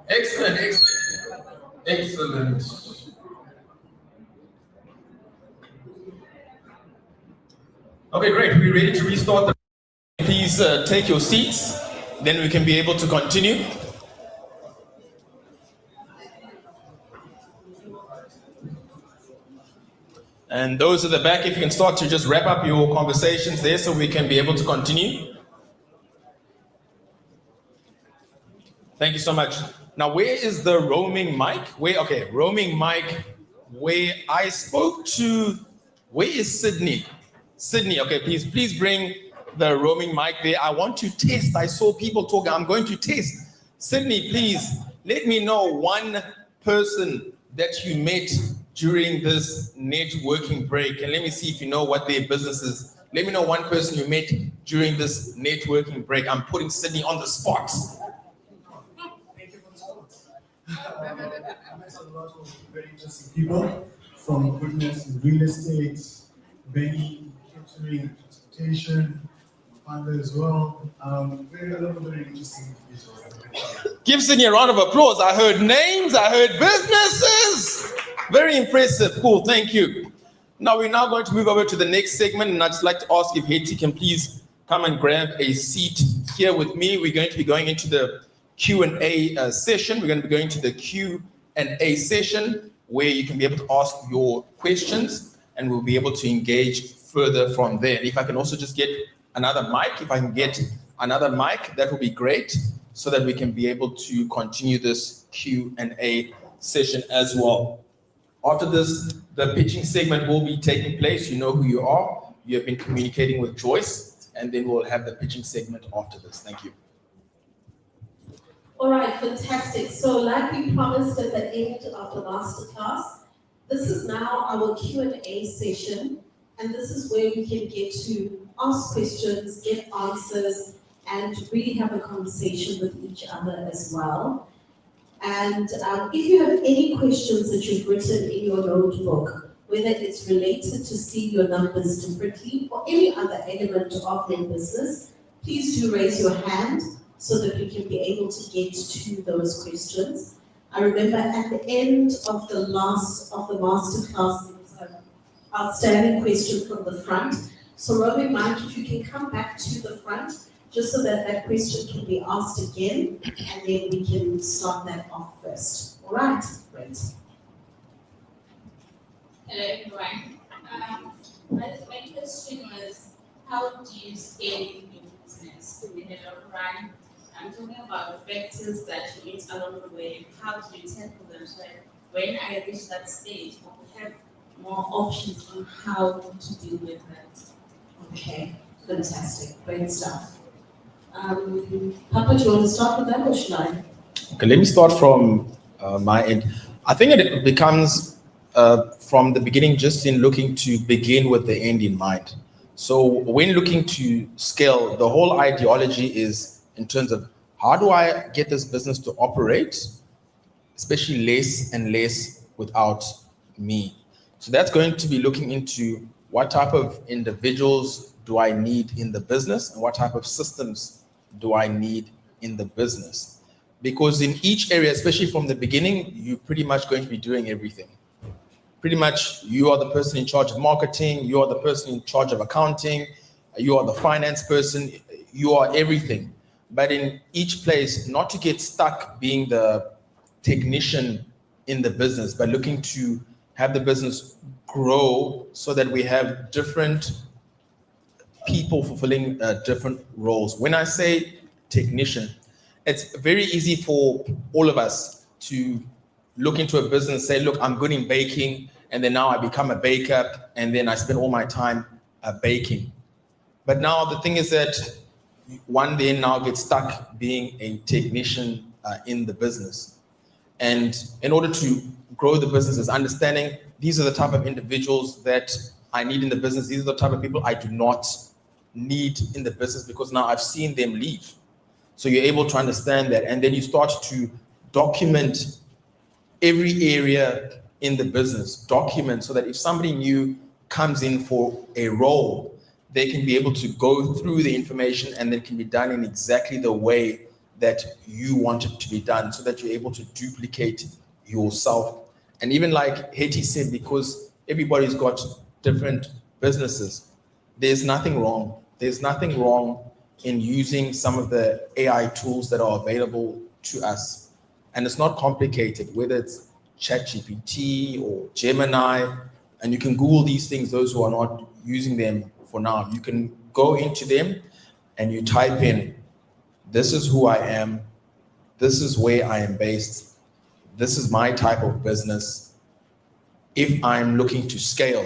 Excellent, excellent. Okay, great. We're ready to restart the. Please take your seats, then we can be able to continue. And those at the back, if you can start to just wrap up your conversations there so we can be able to continue. Thank you so much. Now, where is the roaming mic? Roaming mic, where I spoke to, where is Sydney? Sydney, okay, please bring the roaming mic there. I want to test. I saw people talking. I'm going to test. Sydney, please let me know one person that you met during this networking break. And let me see if you know what their business is. Let me know one person you met during this networking break. I'm putting Sydney on the spot. Thank you for the spot. I met a lot of very interesting people from goodness in real estate, banking, catering, transportation, partner as well. A lot of very interesting individuals. Give Sydney a round of applause. I heard names, I heard businesses. Very impressive. Cool, thank you. Now we're going to move over to the next segment, and I'd just like to ask if Hetty can please come and grab a seat here with me. We're going to be going into the Q&A session. We're going to be going to the Q&A session where you can be able to ask your questions, and we'll be able to engage further from there. And if I can also just get another mic, that would be great, so that we can be able to continue this Q&A session as well. After this, the pitching segment will be taking place. You know who you are. You have been communicating with Joyce, and then we'll have the pitching segment after this. Thank you. All right, fantastic. So like we promised at the end of the masterclass, this is now our Q&A session, and this is where we can get to ask questions, get answers, and really have a conversation with each other as well. And if you have any questions that you've written in your notebook, whether it's related to seeing your numbers differently or any other element of your business, please do raise your hand so that we can be able to get to those questions. I remember at the end of the masterclass, there was an outstanding question from the front. So Robin, Mike, if you can come back to the front, just so that that question can be asked again, and then we can start that off first. All right, great. Hello everyone. My question was, how do you scale your business in the long run? I'm talking about factors that you meet along the way. How do you tackle them? So when I reach that stage, I will have more options on how to deal with that. Okay, fantastic, great stuff. Papa, do you want to start with that, or should I? Okay, let me start from my end. I think it becomes from the beginning, just in looking to begin with the end in mind. So when looking to scale, the whole ideology is in terms of how do I get this business to operate, especially less and less without me. So that's going to be looking into what type of individuals do I need in the business and what type of systems do I need in the business. Because in each area, especially from the beginning, you're pretty much going to be doing everything. Pretty much you are the person in charge of marketing, you are the person in charge of accounting, you are the finance person, you are everything. But in each place, not to get stuck being the technician in the business, but looking to have the business grow so that we have different people fulfilling different roles. When I say technician, it's very easy for all of us to look into a business and say, look, I'm good in baking, and then now I become a baker, and then I spend all my time baking. But now the thing is that one day now gets stuck being a technician in the business. And in order to grow the business is understanding these are the type of individuals that I need in the business. These are the type of people I do not need in the business because now I've seen them leave. So you're able to understand that. And then you start to document every area in the business, document so that if somebody new comes in for a role, they can be able to go through the information and it can be done in exactly the way that you want it to be done so that you're able to duplicate yourself. And even like Hetty said, because everybody's got different businesses, there's nothing wrong. There's nothing wrong in using some of the AI tools that are available to us. And it's not complicated, whether it's ChatGPT or Gemini, and you can Google these things, those who are not using them for now. You can go into them and you type in, this is who I am, this is where I am based, this is my type of business. If I'm looking to scale,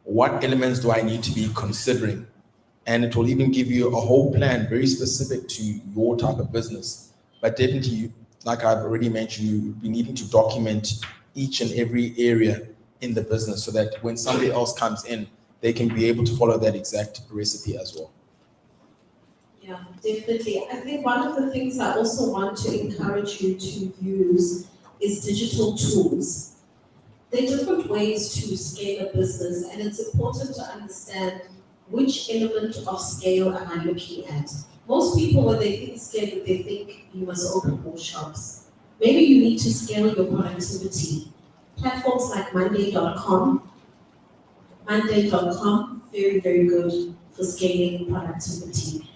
what elements do I need to be considering? And it will even give you a whole plan very specific to your type of business. But definitely, like I've already mentioned, you'll be needing to document each and every area in the business so that when somebody else comes in, they can be able to follow that exact recipe as well. Yeah, definitely. I think one of the things I also want to encourage you to use is digital tools. There are different ways to scale a business, and it's important to understand which element of scale am I looking at. Most people, when they think scale, they think you must open more shops. Maybe you need to scale your productivity. Platforms like Monday.com, very, very good for scaling productivity.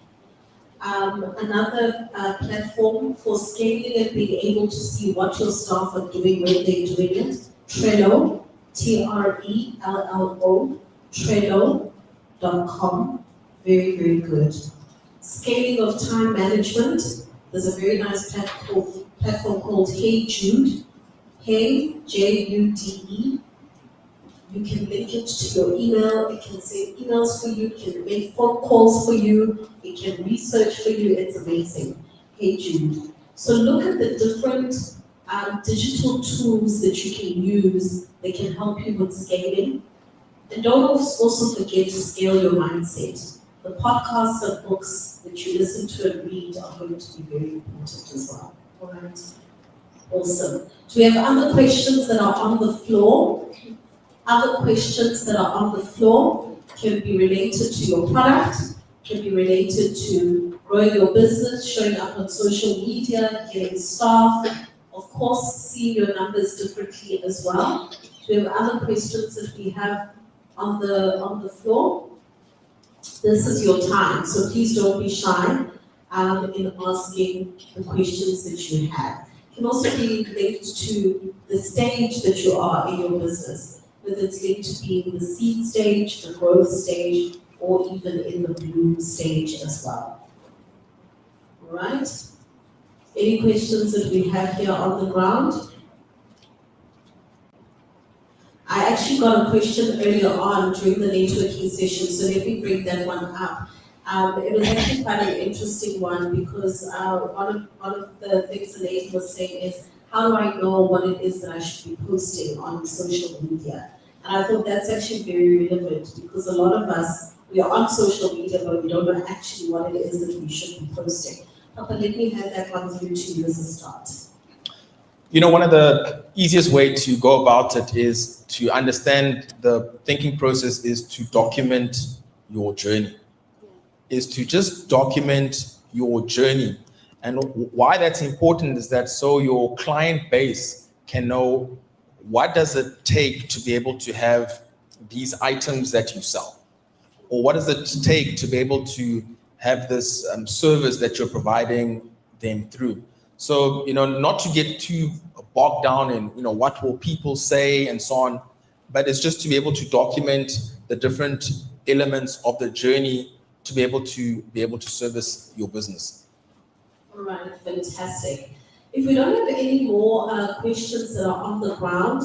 Another platform for scaling and being able to see what your staff are doing when they're doing it, Trello, Trello, Trello.com, very, very good. Scaling of time management, there's a very nice platform called Hey Jude, Hey, Jude. You can link it to your email, it can send emails for you, it can make phone calls for you, it can research for you, it's amazing. Hey Jude. So look at the different digital tools that you can use that can help you with scaling. And don't also forget to scale your mindset. The podcasts and books that you listen to and read are going to be very important as well. All right. Awesome. Do we have other questions that are on the floor? Other questions that are on the floor can be related to your product, can be related to growing your business, showing up on social media, getting staff, of course, seeing your numbers differently as well. Do we have other questions that we have on the floor? This is your time, so please don't be shy in asking the questions that you have. It can also be linked to the stage that you are in your business, whether it's linked to being the seed stage, the growth stage, or even in the bloom stage as well. All right? Any questions that we have here on the ground? I actually got a question earlier on during the networking session, so let me bring that one up. It was actually quite an interesting one because one of the things the lady was saying is, how do I know what it is that I should be posting on social media? And I thought that's actually very relevant because a lot of us, we are on social media, but we don't know actually what it is that we should be posting. But let me hand that one through to you as a start. You know, one of the easiest way to go about it is to understand the thinking process is to document your journey, is to just document your journey. And why that's important is that so your client base can know what does it take to be able to have these items that you sell, or what does it take to be able to have this service that you're providing them through. So, you know, not to get too bogged down in, you know, what will people say and so on, but it's just to be able to document the different elements of the journey to be able to service your business. All right, fantastic. If we don't have any more questions that are on the ground,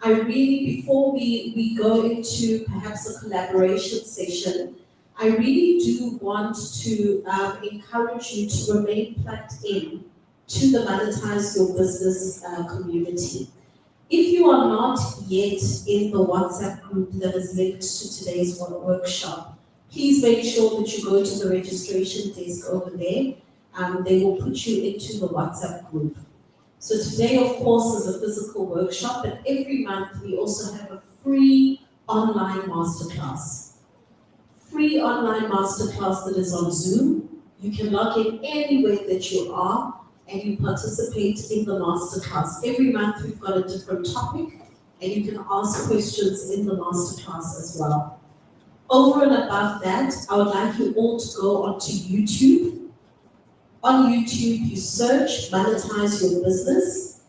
I really, before we go into perhaps a collaboration session, I really do want to encourage you to remain plugged in to the Monetize Your Business community. If you are not yet in the WhatsApp group that is linked to today's workshop, please make sure that you go to the registration desk over there. They will put you into the WhatsApp group. So today, of course, is a physical workshop, but every month we also have a free online masterclass. Free online masterclass that is on Zoom. You can log in anywhere that you are and you participate in the masterclass. Every month we've got a different topic and you can ask questions in the masterclass as well. Over and above that, I would like you all to go onto YouTube. On YouTube, you search Monetize Your Business.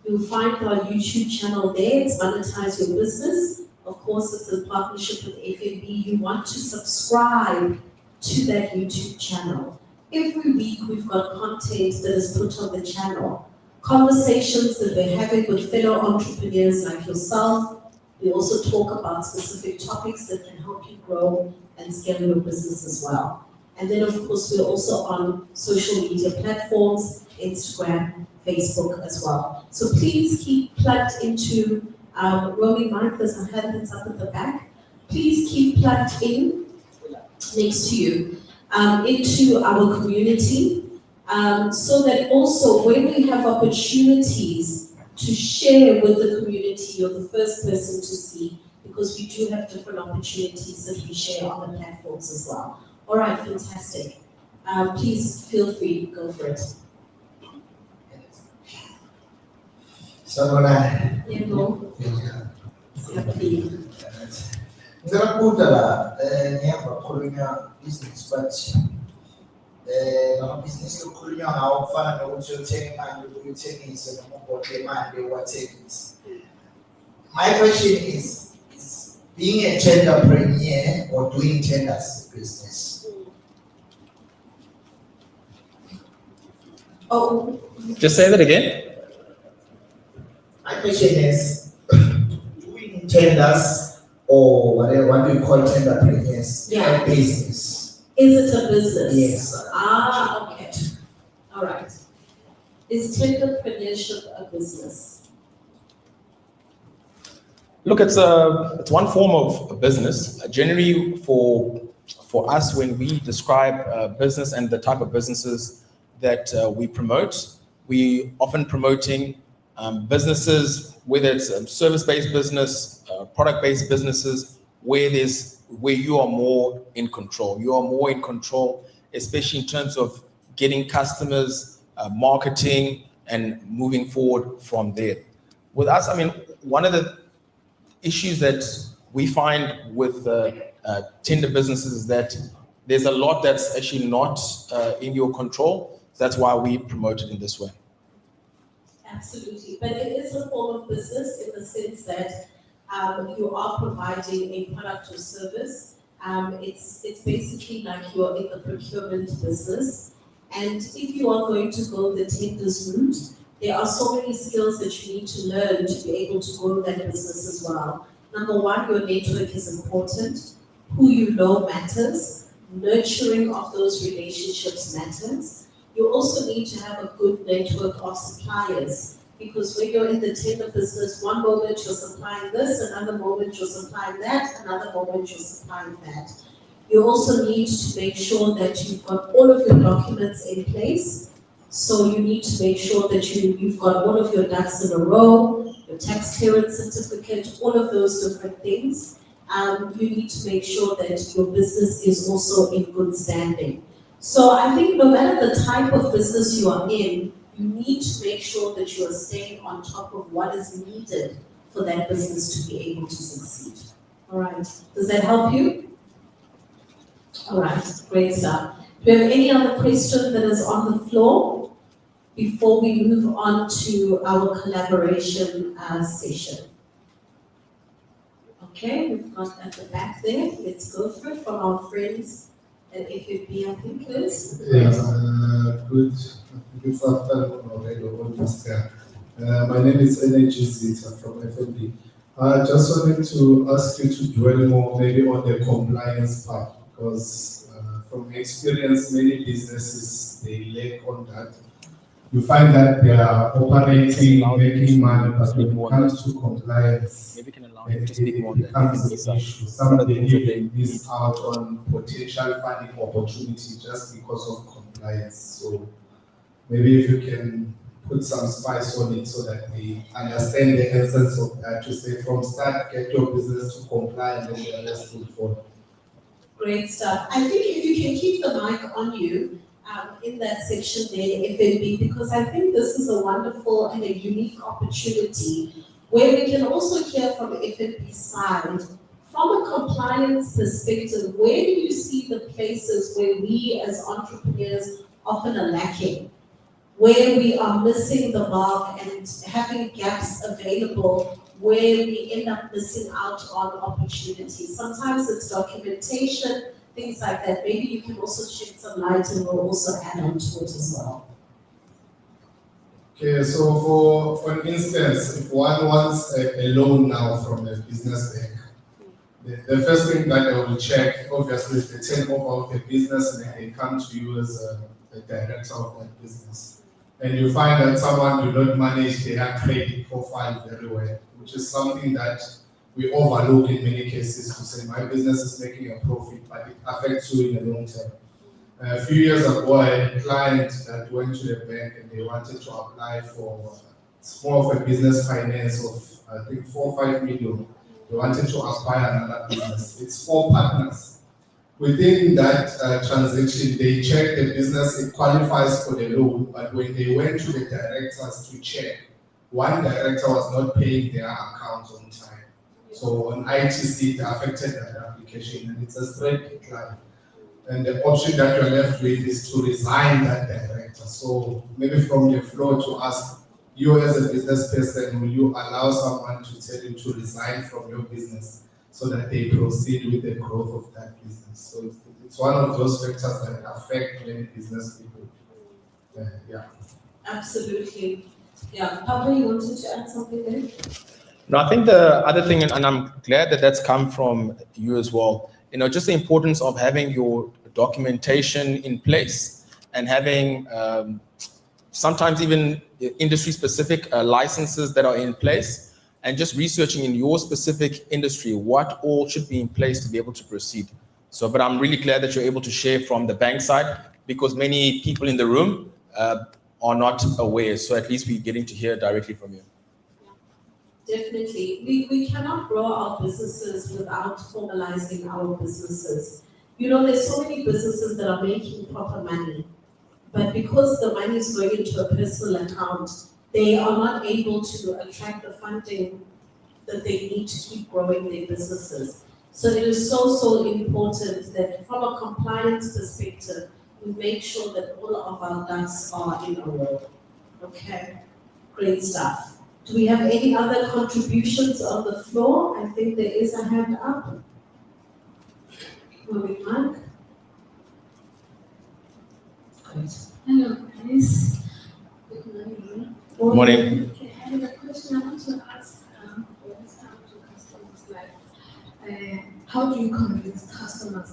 You'll find our YouTube channel there. It's Monetize Your Business. Of course, it's in partnership with FNB. You want to subscribe to that YouTube channel. Every week, we've got content that is put on the channel. Conversations that we're having with fellow entrepreneurs like yourself. We also talk about specific topics that can help you grow and scale your business as well. And then, of course, we're also on social media platforms, Instagram, Facebook as well. So please keep plugged into roaming mic. There's a hand that's up at the back. Please keep plugged in next to you into our community so that also when we have opportunities to share with the community, you're the first person to see, because we do have different opportunities that we share on the platforms as well. All right, fantastic. Please feel free, go for it. Business, but business how fun my question is being a tenderpreneur or doing tenders business? Oh, Just say that again. My question is doing tenders or whatever, what do you call tenderpreneurs? Yeah. A business. Is it a business? Yes. Ah, okay. All right. Is tenderpreneurship a business? Look, it's one form of a business. Generally, for us, when we describe business and the type of businesses that we promote, we often promoting businesses, whether it's service-based business, product-based businesses, where you are more in control. You are more in control, especially in terms of getting customers, marketing, and moving forward from there. With us, I mean, one of the issues that we find with tender businesses is that there's a lot that's actually not in your control. That's why we promote it in this way. Absolutely, but it is a form of business in the sense that you are providing a product or service. It's basically like you're in the procurement business. And if you are going to go the tenders route, there are so many skills that you need to learn to be able to grow that business as well. Number one, your network is important. Who you know matters. Nurturing of those relationships matters. You also need to have a good network of suppliers, because when you're in the tender business, one moment you're supplying this, another moment you're supplying that, another moment you're supplying that. You also need to make sure that you've got all of your documents in place. So you need to make sure that you've got all of your ducks in a row, your tax clearance certificate, all of those different things. You need to make sure that your business is also in good standing. So I think no matter the type of business you are in, you need to make sure that you are staying on top of what is needed for that business to be able to succeed. All right, does that help you? All right, great stuff. Do we have any other question that is on the floor before we move on to our collaboration session? Okay, we've got at the back there. Let's go for it from our friends at FNB, I think, Liz. Good afternoon already, almost there. My name is Energy Zita from FNB. I just wanted to ask you to dwell more maybe on the compliance part, because from experience, many businesses, they lack on that. You find that they are operating, making money, but when it comes to compliance, it becomes an issue. Some of them miss out on potential funding opportunity just because of compliance. So maybe if you can put some spice on it so that they understand the essence of that, to say from start, get your business to comply and then the rest will follow. Great stuff. I think if you can keep the mic on you, in that section there, FNB, because I think this is a wonderful and a unique opportunity where we can also hear from FNB's side. From a compliance perspective, where do you see the places where we as entrepreneurs often are lacking? Where we are missing the mark and having gaps available where we end up missing out on opportunities. Sometimes it's documentation, things like that. Maybe you can also shed some light and we'll also add on to it as well. Okay, so for instance, if one wants a loan now from a business bank, the first thing that they will check, obviously, is the turnover of the business, and then they come to you as the director of that business. And you find that someone do not manage their credit profile very well, which is something that we overlook in many cases to say, my business is making a profit, but it affects you in the long term. A few years ago, I had a client that went to the bank and they wanted to apply for more of a business finance of, I think, 4 or 5 million. They wanted to acquire another business. It's 4 partners. Within that transaction, they checked the business, it qualifies for the loan, but when they went to the directors to check, one director was not paying their accounts on time. So on ITC, it affected that application, and it's a straight decline. And the option that you're left with is to resign that director. So maybe from the floor to ask, you as a business person, will you allow someone to tell you to resign from your business so that they proceed with the growth of that business? So it's one of those factors that affect many business people. Yeah. Absolutely. Yeah. Papa, you wanted to add something there? No, I think the other thing, and I'm glad that that's come from you as well, just the importance of having your documentation in place and having sometimes even industry-specific licenses that are in place, and just researching in your specific industry what all should be in place to be able to proceed. So, but I'm really glad that you're able to share from the bank side, because many people in the room are not aware. So at least we're getting to hear directly from you. Definitely. We cannot grow our businesses without formalizing our businesses. There's so many businesses that are making proper money, but because the money is going into a personal account, they are not able to attract the funding that they need to keep growing their businesses. So it is so important that from a compliance perspective, we make sure that all of our ducks are in a row. Okay, great stuff. Do we have any other contributions on the floor? I think there is a hand up. Moving Mark. Hello, guys. Good morning. Morning. Okay, I have a question I want to ask when it's time to customers, like, how do you convince customers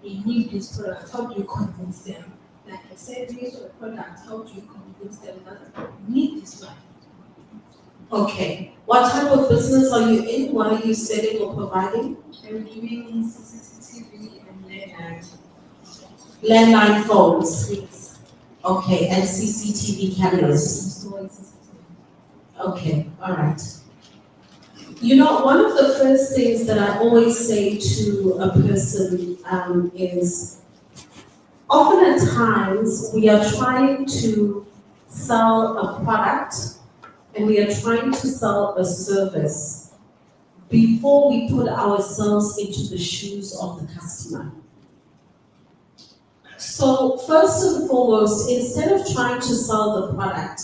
they need this product? How do you convince them? Like a service or a product, how do you convince them that they need this one? Okay. What type of business are you in? What are you selling or providing? I'm doing CCTV and Landline phones. Yes. Okay, and CCTV cameras. Okay, all right. One of the first things that I always say to a person is, often at times we are trying to sell a product and we are trying to sell a service before we put ourselves into the shoes of the customer. So first and foremost, instead of trying to sell the product,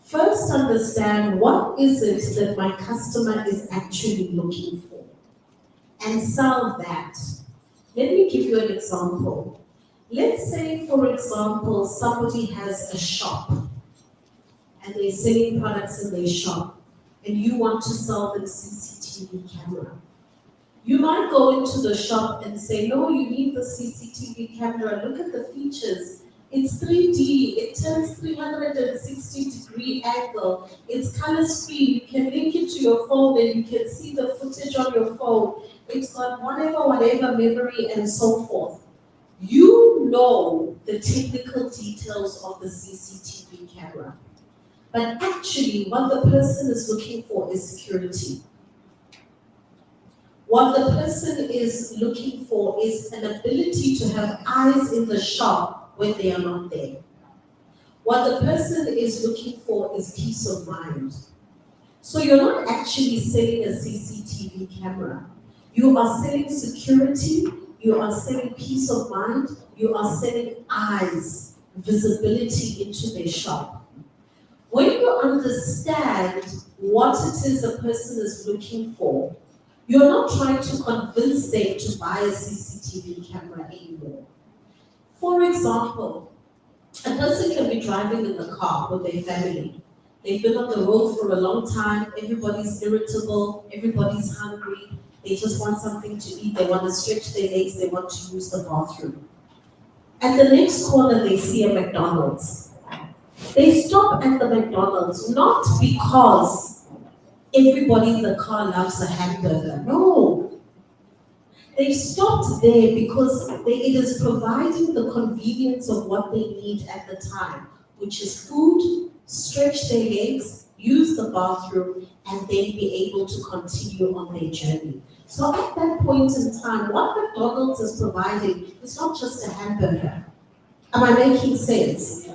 first understand what is it that my customer is actually looking for and sell that. Let me give you an example. Let's say, for example, somebody has a shop and they're selling products in their shop and you want to sell them CCTV camera. You might go into the shop and say, no, you need the CCTV camera. Look at the features. It's 3D. It turns 360-degree angle. It's color screen. You can link it to your phone and you can see the footage on your phone. It's got whatever memory and so forth. You know the technical details of the CCTV camera. But actually, what the person is looking for is security. What the person is looking for is an ability to have eyes in the shop when they are not there. What the person is looking for is peace of mind. So you're not actually selling a CCTV camera. You are selling security, you are selling peace of mind, you are selling eyes, visibility into their shop. When you understand what it is a person is looking for, you're not trying to convince them to buy a CCTV camera anymore. For example, a person can be driving in the car with their family. They've been on the road for a long time, everybody's irritable, everybody's hungry, they just want something to eat, they want to stretch their legs, they want to use the bathroom. At the next corner, they see a McDonald's. They stop at the McDonald's not because everybody in the car loves a hamburger. No. They stopped there because it is providing the convenience of what they need at the time, which is food, stretch their legs, use the bathroom, and then be able to continue on their journey. So at that point in time, what McDonald's is providing is not just a hamburger. Am I making sense?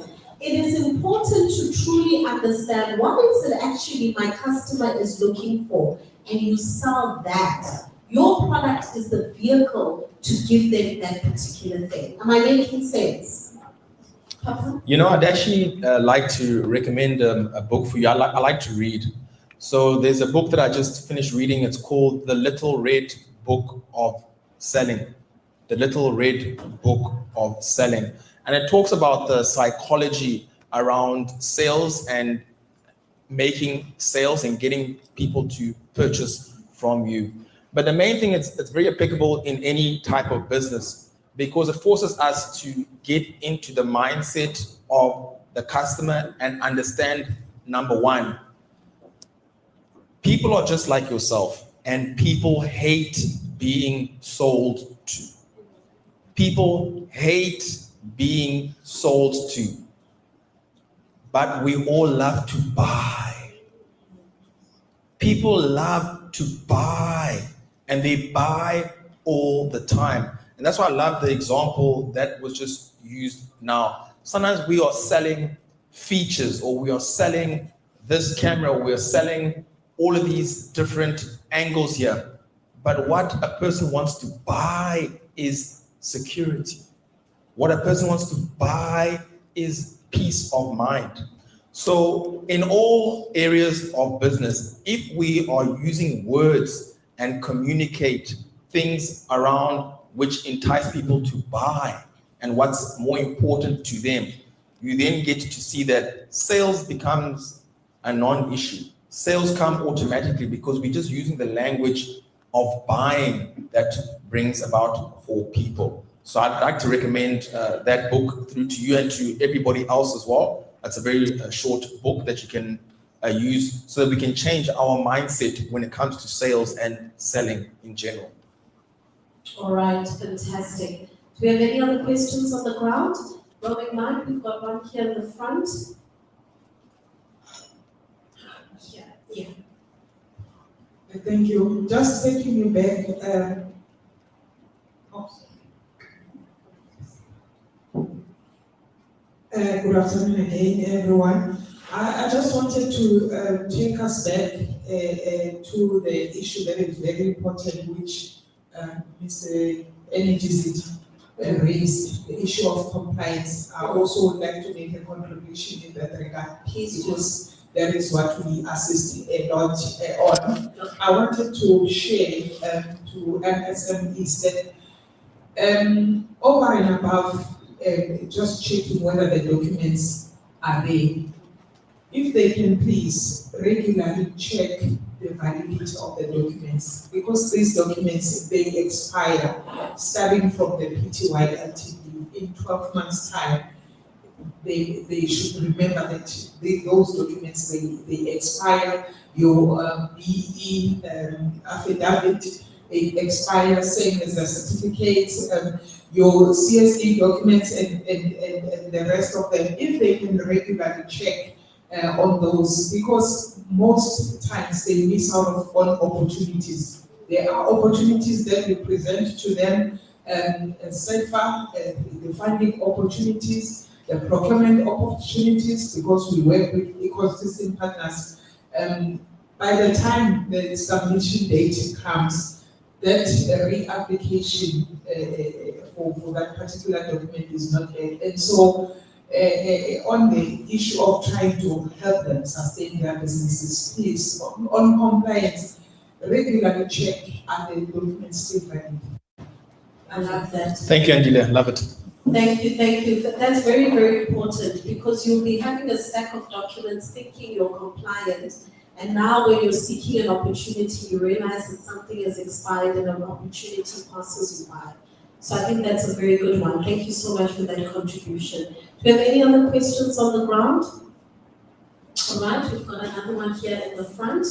It is important to truly understand what is it actually my customer is looking for, and you sell that. Your product is the vehicle to give them that particular thing. Am I making sense? Papa? You know, I'd actually like to recommend a book for you. I like to read. So there's a book that I just finished reading. It's called The Little Red Book of Selling. The Little Red Book of Selling. And it talks about the psychology around sales and making sales and getting people to purchase from you. But the main thing is it's very applicable in any type of business because it forces us to get into the mindset of the customer and understand, number one, people are just like yourself and people hate being sold to. People hate being sold to. But we all love to buy. People love to buy. And they buy all the time. And that's why I love the example that was just used now. Sometimes we are selling features, or we are selling this camera, or we are selling all of these different angles here. But what a person wants to buy is security. What a person wants to buy is peace of mind. So in all areas of business, if we are using words and communicate things around which entice people to buy and what's more important to them, you then get to see that sales becomes a non-issue. Sales come automatically because we're just using the language of buying that brings about for people. So I'd like to recommend that book through to you and to everybody else as well. It's a very short book that you can use so that we can change our mindset when it comes to sales and selling in general. All right, fantastic. Do we have any other questions on the ground? Roaming mic, we've got one here in the front. Yeah. Thank you. Just taking you back. Good afternoon again, everyone. I just wanted to take us back to the issue that is very important, which Mr. Energizit raised, the issue of compliance. I also would like to make a contribution in that regard, because that is what we assist a lot on. I wanted to share to MSMEs that over and above just checking whether the documents are there, if they can please regularly check the validity of the documents, because these documents, they expire starting from the PTY LTD in 12 months' time. They should remember that those documents, they expire. Your BE affidavit, it expires, same as the certificates, your CSD documents and the rest of them, if they can regularly check on those, because most times they miss out on opportunities. There are opportunities that we present to them, SEFA, the funding opportunities, the procurement opportunities, because we work with ecosystem partners. By the time the submission date comes, that reapplication for that particular document is not there. And so, on the issue of trying to help them sustain their businesses, please, on compliance, regularly check are the documents still valid. I love that. Thank you, Andile. Love it. Thank you, thank you. That's very, very important because you'll be having a stack of documents thinking you're compliant, and now when you're seeking an opportunity, you realize that something has expired and an opportunity passes you by. So I think that's a very good one. Thank you so much for that contribution. Do we have any other questions on the ground? All right, we've got another one here in the front.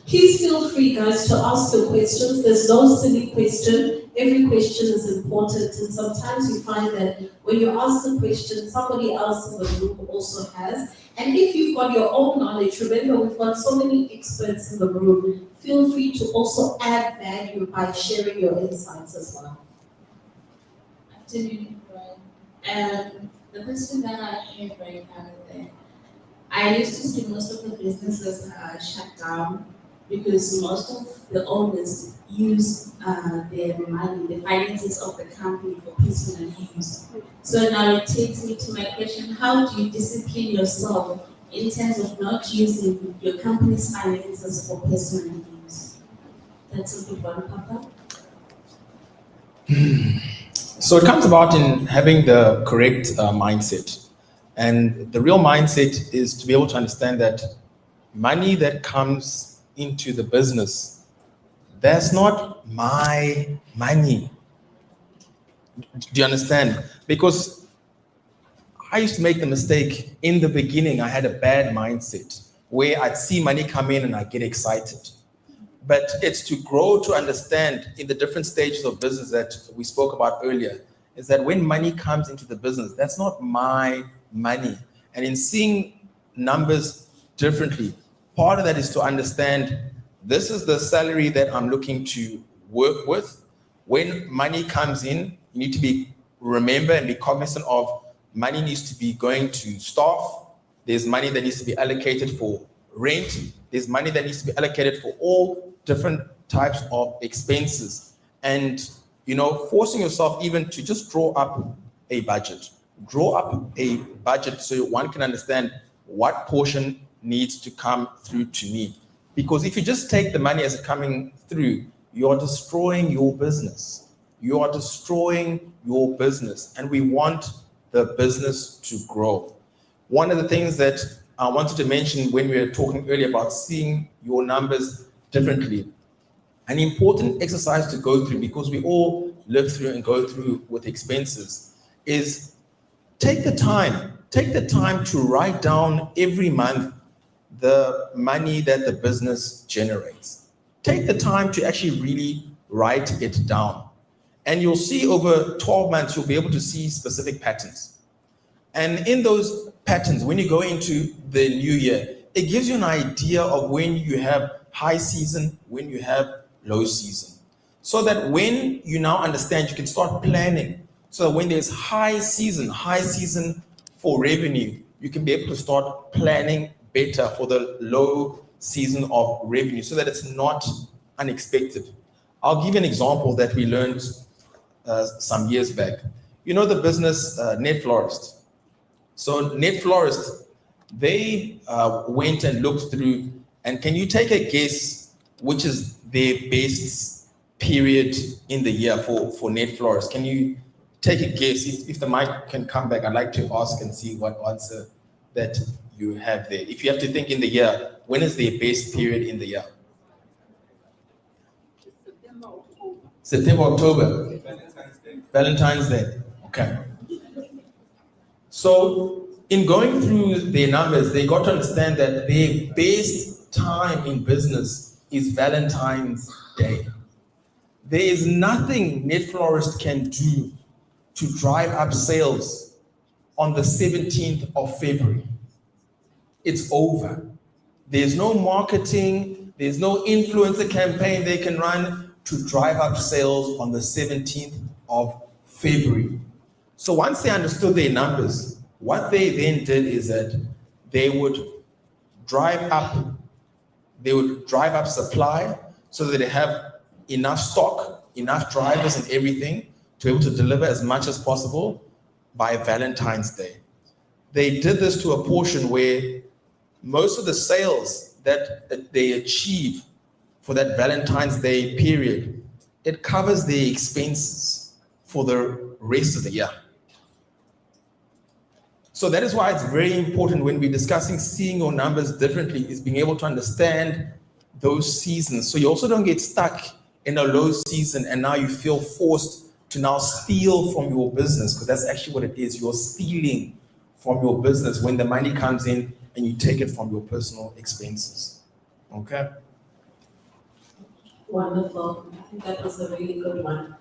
Please feel free, guys, to ask your questions. There's no silly question. Every question is important, and sometimes you find that when you ask a question, somebody else in the room also has. And if you've got your own knowledge, remember we've got so many experts in the room. Feel free to also add value by sharing your insights as well. Absolutely right. The question that I have right now is that I used to see most of the businesses shut down because most of the owners use their money, the finances of the company for personal use. So now it takes me to my question, how do you discipline yourself in terms of not using your company's finances for personal use? That's a good one, Papa. So it comes about in having the correct mindset. And the real mindset is to be able to understand that money that comes into the business, that's not my money. Do you understand? Because I used to make the mistake in the beginning. I had a bad mindset where I'd see money come in and I get excited. But it's to grow to understand in the different stages of business that we spoke about earlier, is that when money comes into the business, that's not my money. And in seeing numbers differently, part of that is to understand this is the salary that I'm looking to work with. When money comes in, you need to remember and be cognizant of money needs to be going to staff. There's money that needs to be allocated for rent. There's money that needs to be allocated for all different types of expenses. And, forcing yourself even to just draw up a budget. Draw up a budget so one can understand what portion needs to come through to me. Because if you just take the money as it's coming through, you're destroying your business. You are destroying your business. And we want the business to grow. One of the things that I wanted to mention when we were talking earlier about seeing your numbers differently, an important exercise to go through, because we all live through and go through with expenses, is take the time to write down every month the money that the business generates. Take the time to actually really write it down. And you'll see over 12 months, you'll be able to see specific patterns. And in those patterns, when you go into the new year, it gives you an idea of when you have high season, when you have low season. So that when you now understand, you can start planning. So when there's high season for revenue, you can be able to start planning better for the low season of revenue so that it's not unexpected. I'll give you an example that we learned some years back. You know the business Net Florist. So Net Florist, they went and looked through, and can you take a guess which is their best period in the year for Net Florist? Can you take a guess? If the mic can come back, I'd like to ask and see what answer that you have there. If you have to think in the year, when is their best period in the year? September, October. Valentine's Day. Okay. So in going through their numbers, they got to understand that their best time in business is Valentine's Day. There is nothing Net Florist can do to drive up sales on the 17th of February. It's over. There's no marketing, There's no influencer campaign they can run to drive up sales on the 17th of February. So once they understood their numbers, what they then did is that they would drive up supply so that they have enough stock, enough drivers and everything to be able to deliver as much as possible by Valentine's Day. They did this to a portion where most of the sales that they achieve for that Valentine's Day period, it covers the expenses for the rest of the year. So that is why it's very important when we're discussing seeing your numbers differently, is being able to understand those seasons. So you also don't get stuck in a low season and now you feel forced to now steal from your business, because that's actually what it is. You're stealing from your business when the money comes in and you take it from your personal expenses. Okay? Wonderful. I think that was a really good one.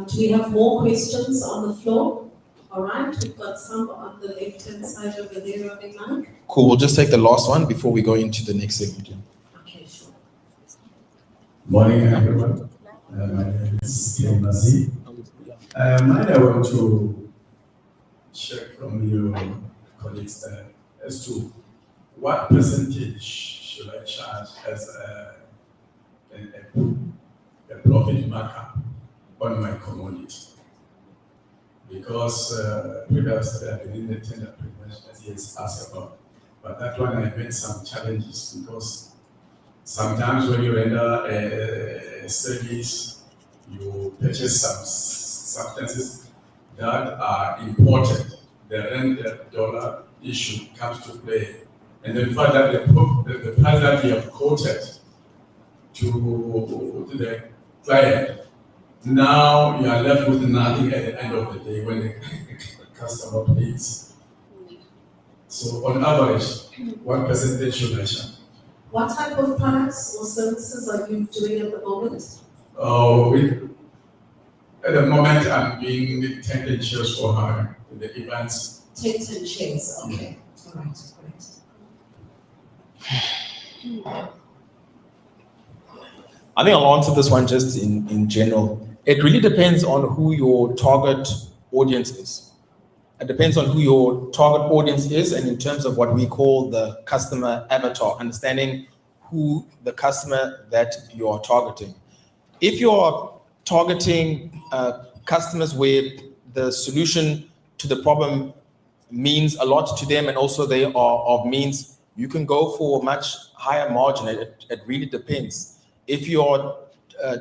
Do we have more questions on the floor? All right, we've got some on the left-hand side over there on the mic. Cool, we'll just take the last one before we go into the next segment. Okay, sure. Morning, everyone. My name is Kim Mazi. I want to check from your colleagues as to what percentage should I charge as a profit markup on my commodity? Because previously I've been in the tender prevention, as he has asked about, but that one I met some challenges because sometimes when you render a service, you purchase some substances that are imported. The rent dollar issue comes to play, and the fact that the price that we have quoted to the client, now you are left with nothing at the end of the day when the customer pays. So on average, what percentage should I charge? What type of products or services are you doing at the moment? At the moment, I'm doing tent and chairs for her in the events. Tent and chairs, okay. All right, great. I think I'll answer this one just in general. It really depends on who your target audience is. It depends on who your target audience is, and in terms of what we call the customer avatar, understanding who the customer that you are targeting. If you're targeting customers where the solution to the problem means a lot to them and also they are of means, you can go for a much higher margin. It really depends. If you're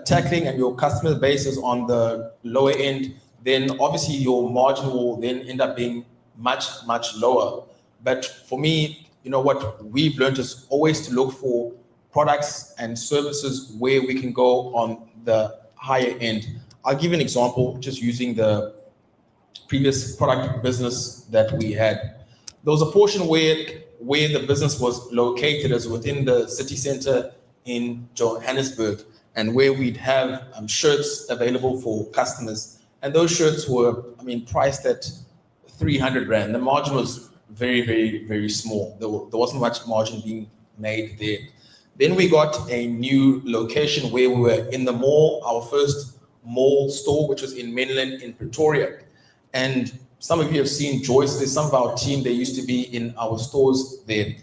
tackling and your customer base is on the lower end, then obviously your margin will then end up being much, much lower. But for me, you know, what we've learned is always to look for products and services where we can go on the higher end. I'll give you an example, just using the previous product business that we had. There was a portion where the business was located as within the city center in Johannesburg, and where we'd have shirts available for customers. And those shirts were, priced at 300 Rand. The margin was very, very, very small. There wasn't much margin being made there. Then we got a new location where we were in the mall, our first mall store, which was in Mainland in Pretoria. And some of you have seen Joyce, there's some of our team, they used to be in our stores there.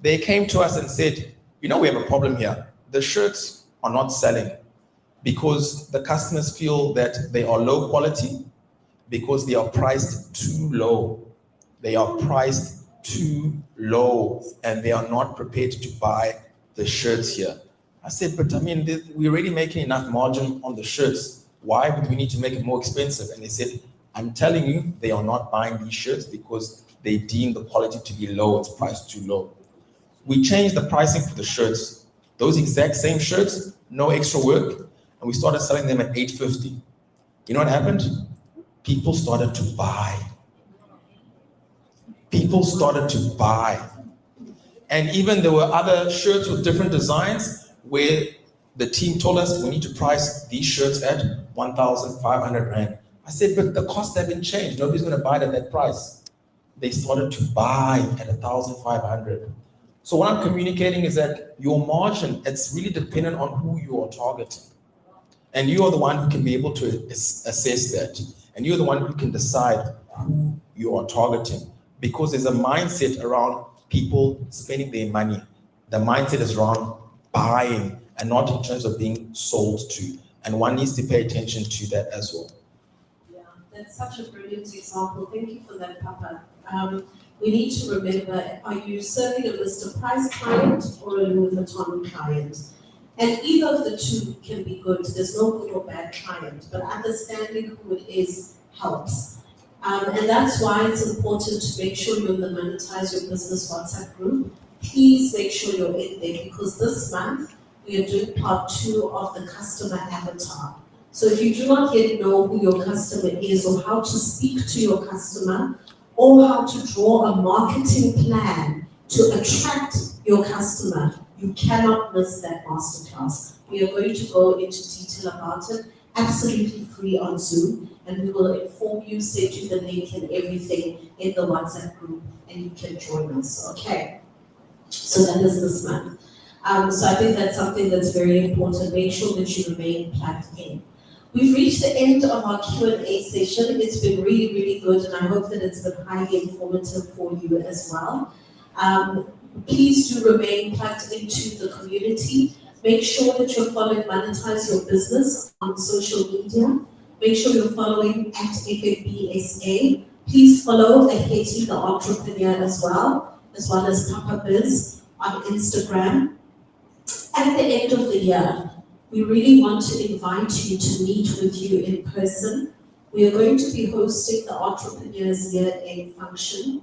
They came to us and said, you know, we have a problem here. The shirts are not selling because the customers feel that they are low quality, because they are priced too low. They are priced too low and they are not prepared to buy the shirts here. I said, but we're already making enough margin on the shirts. Why would we need to make it more expensive? And they said, I'm telling you, they are not buying these shirts because they deem the quality to be low, it's priced too low. We changed the pricing for the shirts. Those exact same shirts, no extra work, and we started selling them at 850. You know what happened? People started to buy. People started to buy. And even there were other shirts with different designs where the team told us we need to price these shirts at 1,500 Rand. I said, but the costs haven't changed. Nobody's going to buy it at that price. They started to buy at 1,500. So what I'm communicating is that your margin, it's really dependent on who you are targeting. And you are the one who can be able to assess that. And you're the one who can decide who you are targeting. Because there's a mindset around people spending their money. The mindset is around buying and not in terms of being sold to. And one needs to pay attention to that as well. Yeah, that's such a brilliant example. Thank you for that, Papa. We need to remember, are you serving a Mr. Price client or a Louis Vuitton client? And either of the two can be good. There's no good or bad client, but understanding who it is helps. And that's why it's important to make sure you're in the Monetise Your Business WhatsApp group. Please make sure you're in there, because this month we are doing part 2 of the customer avatar. So if you do not yet know who your customer is, or how to speak to your customer, or how to draw a marketing plan to attract your customer, you cannot miss that masterclass. We are going to go into detail about it, absolutely free on Zoom, and we will inform you, send you the link and everything in the WhatsApp group, and you can join us, okay? So that is this month. So I think that's something that's very important. Make sure that you remain plugged in. We've reached the end of our Q&A session. It's been really, really good, and I hope that it's been highly informative for you as well. Please do remain plugged into the community. Make sure that you're following Monetise Your Business on social media. Make sure you're following at FNBSA. Please follow Haiti the Entrepreneur as well as Papa Biz on Instagram. At the end of the year, we really want to invite you to meet with you in person. We are going to be hosting the Entrepreneurs Year-End function.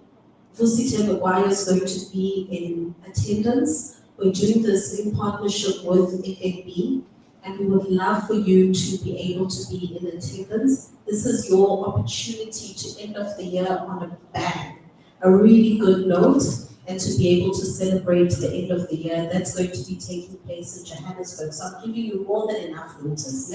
Vusite Maguire is going to be in attendance. We're doing this in partnership with FNB, and we would love for you to be able to be in attendance. This is your opportunity to end off the year on a bang, a really good note, and to be able to celebrate the end of the year. That's going to be taking place in Johannesburg. So I'm giving you more than enough notice,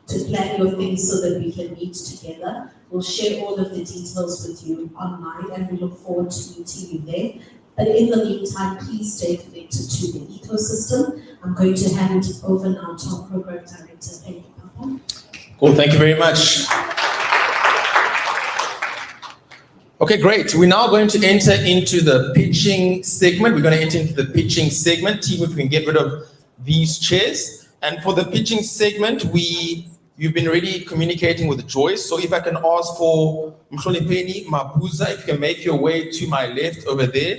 to plan your things so that we can meet together. We'll share all of the details with you online, and we look forward to meeting you there. But in the meantime, please stay connected to the ecosystem. I'm going to hand it over now to our program director. Thank you, Papa. Cool, thank you very much. Okay, great. We're now going to enter into the pitching segment. We're going to enter into the pitching segment. Team, if we can get rid of these chairs. And for the pitching segment, you've been already communicating with Joyce. So if I can ask for Mhlonipeni Mabuza, if you can make your way to my left over there.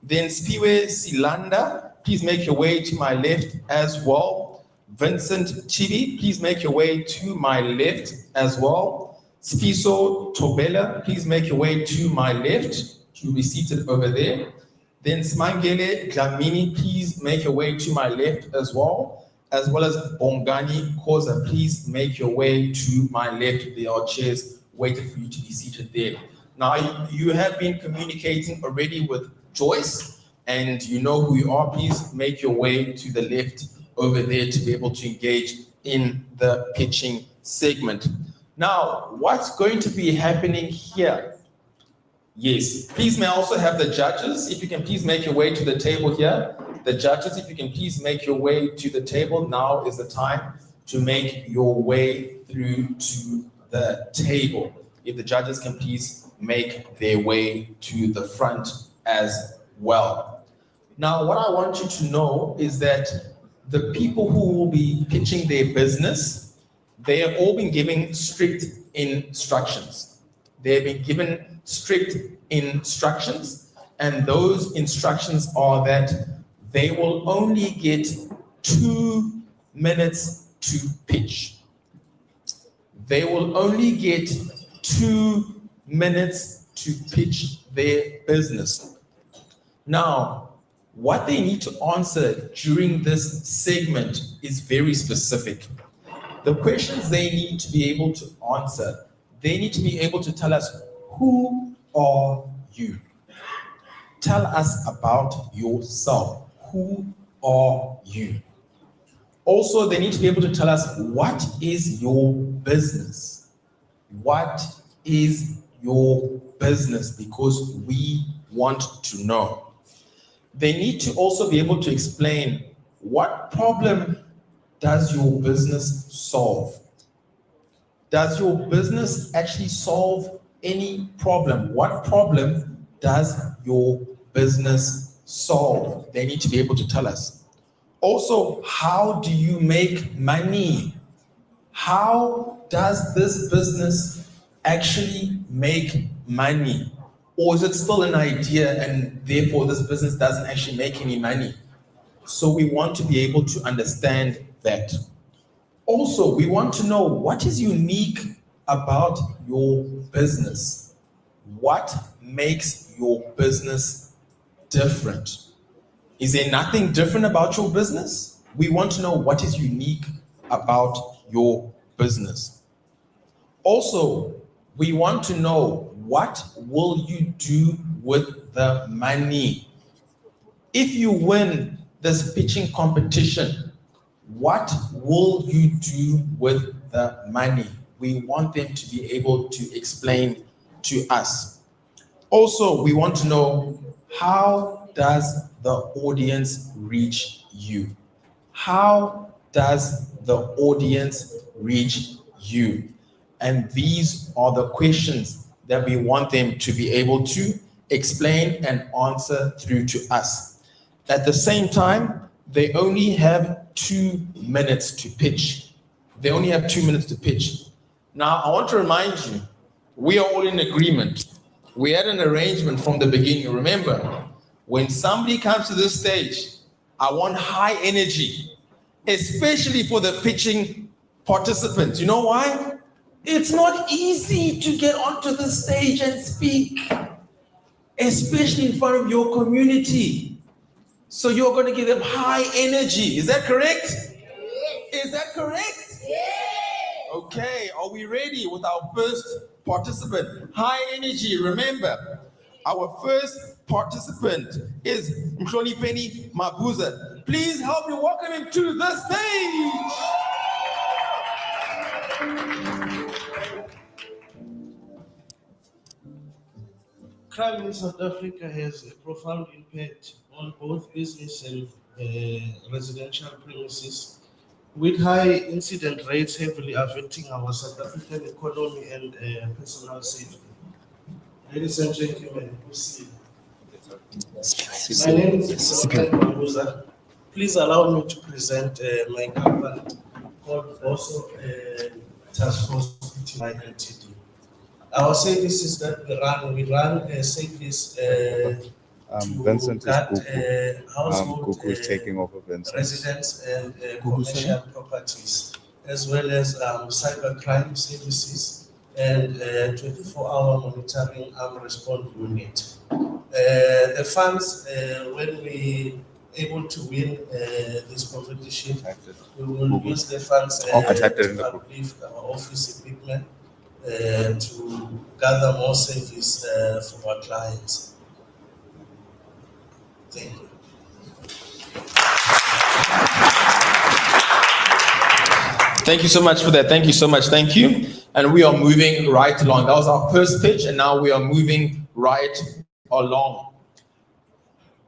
Then Spiwe Silanda, please make your way to my left as well. Vincent Chibi, please make your way to my left as well. Spiso Tobela, please make your way to my left. You'll be seated over there. Then Smangele Dlamini, please make your way to my left as well as Bongani Koza, please make your way to my left. There are chairs waiting for you to be seated there. Now, you have been communicating already with Joyce, and you know who you are. Please make your way to the left over there to be able to engage in the pitching segment. Now, what's going to be happening here? Yes, please may I also have the judges, if you can please make your way to the table here. The judges, if you can please make your way to the table. Now is the time to make your way through to the table. If the judges can please make their way to the front as well. Now, what I want you to know is that the people who will be pitching their business, they have all been given strict instructions. They have been given strict instructions, and those instructions are that they will only get 2 minutes to pitch. They will only get 2 minutes to pitch their business. Now, what they need to answer during this segment is very specific. The questions they need to be able to answer, they need to be able to tell us, who are you? Tell us about yourself. Who are you? Also, they need to be able to tell us, what is your business? What is your business? Because we want to know. they need to also be able to explain what problem does your business solve? Does your business actually solve any problem? What problem does your business solve? They need to be able to tell us. Also, how do you make money? How does this business actually make money? Or is it still an idea and therefore this business doesn't actually make any money? So we want to be able to understand that. Also, we want to know what is unique about your business. What makes your business different? Is there nothing different about your business? We want to know what is unique about your business. Also, we want to know what will you do with the money? If you win this pitching competition, what will you do with the money? We want them to be able to explain to us. Also, we want to know, how does the audience reach you? How does the audience reach you? And these are the questions that we want them to be able to explain and answer through to us. At the same time, they only have 2 minutes to pitch. They only have 2 minutes to pitch. Now, I want to remind you, we are all in agreement. We had an arrangement from the beginning. Remember, when somebody comes to this stage, I want high energy, especially for the pitching participants. You know why? It's not easy to get onto the stage and speak, especially in front of your community. So you're going to give them high energy. Is that correct? Is that correct? Okay, are we ready with our first participant? High energy, remember, our first participant is Mhlonipeni Mabuza. Please help me welcome him to the stage. Crime in South Africa has a profound impact on both business and residential premises, with high incident rates heavily affecting our South African economy and personal safety. Ladies and gentlemen, you see. My name is Mabuza. Please allow me to present my company called also Task Force PTI Ltd. Our services that we run a service Vincent to guard Gugu. household Gugu is taking over Vincent. residents and commercial properties, as well as cybercrime services and 24-hour monitoring arm response unit. The funds, when we able to win this competition, we will use the funds to uplift our office equipment to gather more service for our clients. Thank you. Thank you so much for that. Thank you so much. Thank you. And we are moving right along. That was our first pitch, and now we are moving right along.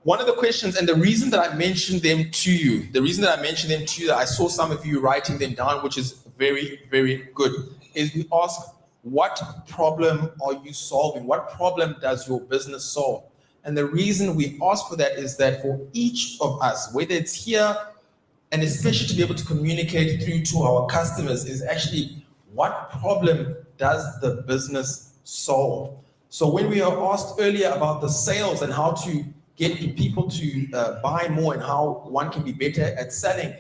One of the questions, and the reason that I mentioned them to you, that I saw some of you writing them down, which is very, very good, is we ask, what problem are you solving? What problem does your business solve? And the reason we ask for that is that for each of us, whether it's here, and especially to be able to communicate through to our customers, is actually, what problem does the business solve? So when we are asked earlier about the sales and how to get people to buy more and how one can be better at selling,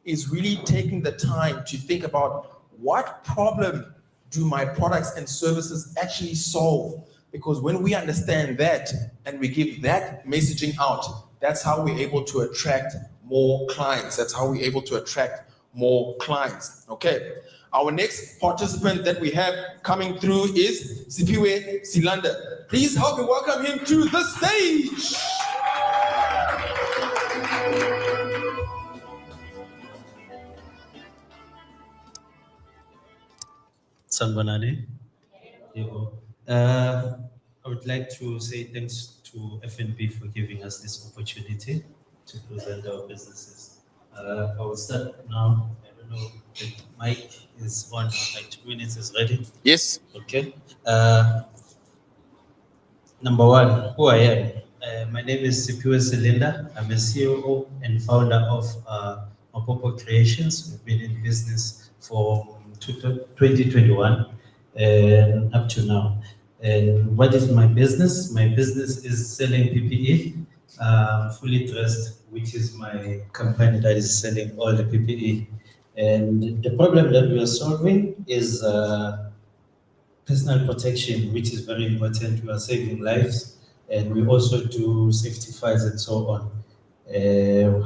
is really taking the time to think about, what problem do my products and services actually solve? Because when we understand that and we give that messaging out, that's how we're able to attract more clients. That's how we're able to attract more clients. Okay. Our next participant that we have coming through is Sipiwe Silanda. Please help me welcome him to the stage. Sanbanade. I would like to say thanks to FNB for giving us this opportunity to present our businesses. I will start now. I don't know if the mic is on, like 2 minutes is ready. Yes. Okay. Number one, who I am. My name is Sipiwe Selinda. I'm a CEO and founder of Mapopo Creations. We've been in business for 2021 and up to now. And what is my business? My business is selling PPE, fully dressed, which is my company that is selling all the PPE. And the problem that we are solving is personal protection, which is very important. We are saving lives, and we also do safety files and so on.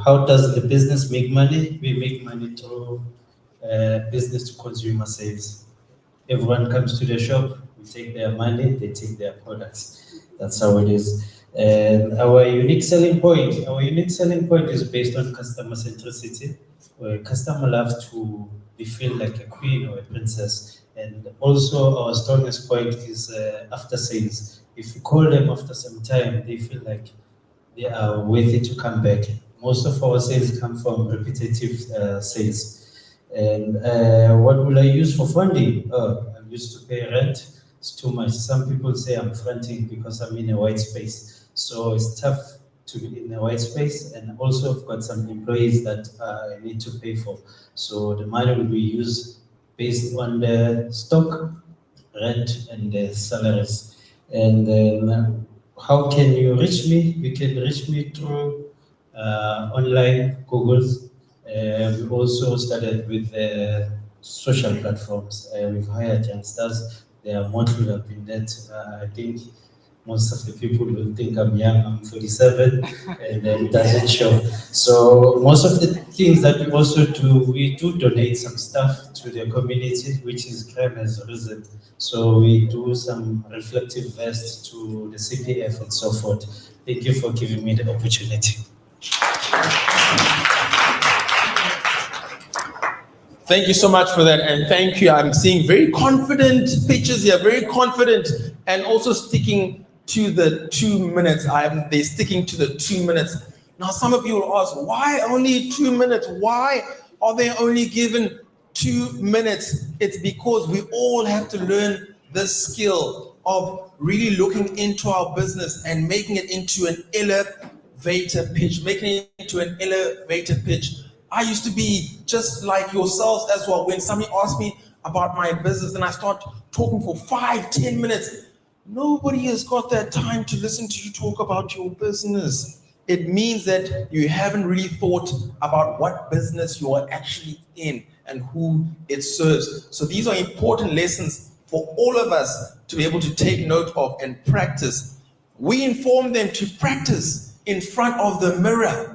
How does the business make money? We make money through business to consumer sales. Everyone comes to the shop, we take their money, they take their products. That's how it is. And our unique selling point is based on customer centricity, where customer love to be feel like a queen or a princess. And also our strongest point is after sales. If you call them after some time, they feel like they are worthy to come back. Most of our sales come from repetitive sales. And what will I use for funding? I'm used to pay rent. It's too much. Some people say I'm fronting because I'm in a white space. So it's tough to be in a white space. And also I've got some employees that I need to pay for. So the money will be used based on the stock, rent, and the salaries. And then how can you reach me? You can reach me through online Googles. We also started with social platforms. We've hired youngsters. They are modular in that. I think most of the people will think I'm young, I'm 47, and it doesn't show. So most of the things that we also do, we do donate some stuff to the community, which is crime has risen. So we do some reflective vests to the CPF and so forth. Thank you for giving me the opportunity. Thank you so much for that, and thank you. I'm seeing very confident pictures here, very confident, and also sticking to the 2 minutes. They're sticking to the 2 minutes. Now, some of you will ask, why only 2 minutes? Why are they only given 2 minutes? It's because we all have to learn the skill of really looking into our business and making it into an elevator pitch, I used to be just like yourselves as well. When somebody asks me about my business and I start talking for 5-10 minutes, nobody has got that time to listen to you talk about your business. It means that you haven't really thought about what business you are actually in and who it serves. So these are important lessons for all of us to be able to take note of and practice. We inform them to practice in front of the mirror.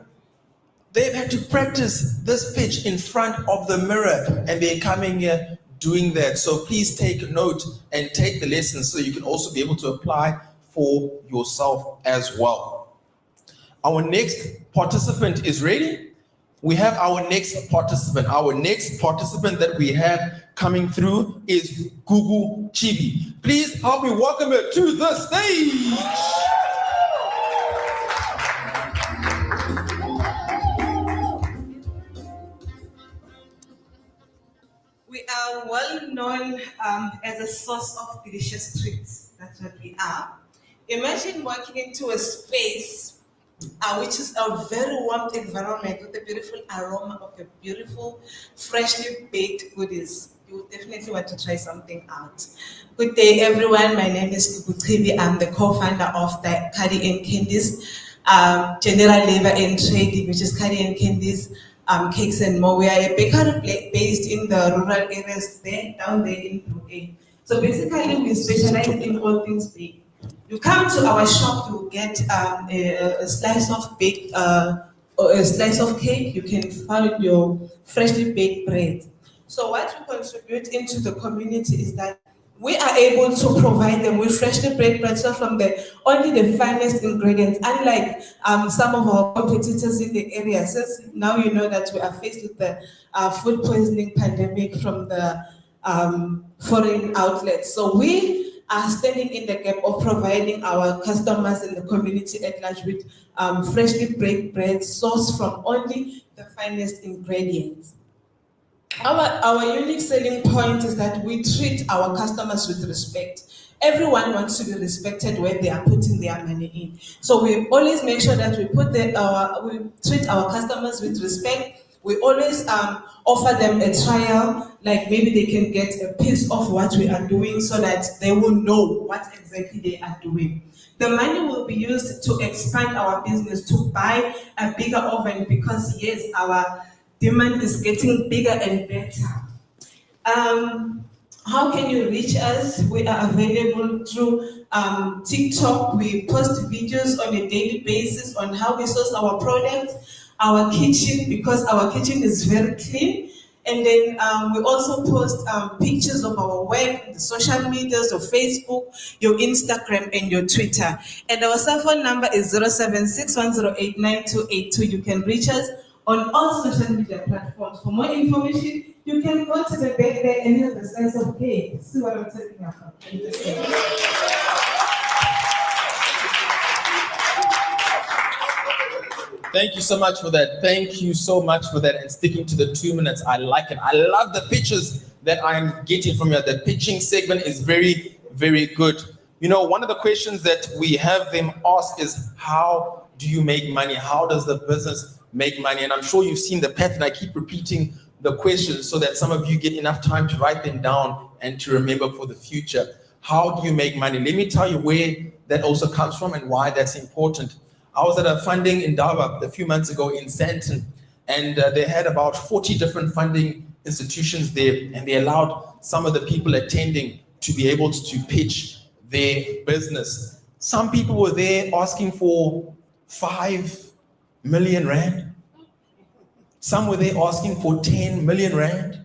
They've had to practice this pitch in front of the mirror, and they're coming here doing that. So please take note and take the lessons so you can also be able to apply for yourself as well. Our next participant is ready. We have our next participant. Our next participant that we have coming through is Gugu Chibi. Please help me welcome her to the stage. We are well known as a source of delicious treats. That's what we are. Imagine walking into a space which is a very warm environment with a beautiful aroma of a beautiful, freshly baked goodies. You will definitely want to try something out. Good day, everyone. My name is Gugu. I'm the co-founder of the Cardi and Candies, General Labor and Trading, which is Cardi and Candies. Cakes and more. We are a bakery based in the rural areas down there in Blue A. So basically, we specialize in all things baked. You come to our shop, you get a slice of baked or a slice of cake. You can find your freshly baked bread. So what we contribute into the community is that we are able to provide them with freshly baked bread from only the finest ingredients, unlike some of our competitors in the area. Since now you know that we are faced with the food poisoning pandemic from the foreign outlets. So we are standing in the gap of providing our customers and the community at large with freshly baked bread sourced from only the finest ingredients. Our unique selling point is that we treat our customers with respect. Everyone wants to be respected where they are putting their money in. So we always make sure that we we treat our customers with respect. We always offer them a trial, like maybe they can get a piece of what we are doing so that they will know what exactly they are doing. The money will be used to expand our business, to buy a bigger oven, because yes, our demand is getting bigger and better. How can you reach us? We are available through TikTok. We post videos on a daily basis on how we source our products, our kitchen, because our kitchen is very clean. And then we also post pictures of our work on the social medias, of Facebook, your Instagram, and your Twitter. And our cell phone number is 0761089282. You can reach us on all social media platforms. For more information, you can go to the back there and have the sense of, hey, see what I'm talking about. Thank you so much for that. Thank you so much for that, and sticking to the 2 minutes. I like it. I love the pictures that I'm getting from you. The pitching segment is very, very good. You know, one of the questions that we have them ask is, how do you make money? How does the business make money? And I'm sure you've seen the pattern. I keep repeating the questions so that some of you get enough time to write them down and to remember for the future. How do you make money? Let me tell you where that also comes from and why that's important. I was at a funding in Dava a few months ago in Sandton, and they had about 40 different funding institutions there, and they allowed some of the people attending to be able to pitch their business. Some people were there asking for 5 million rand. Some were there asking for 10 million rand.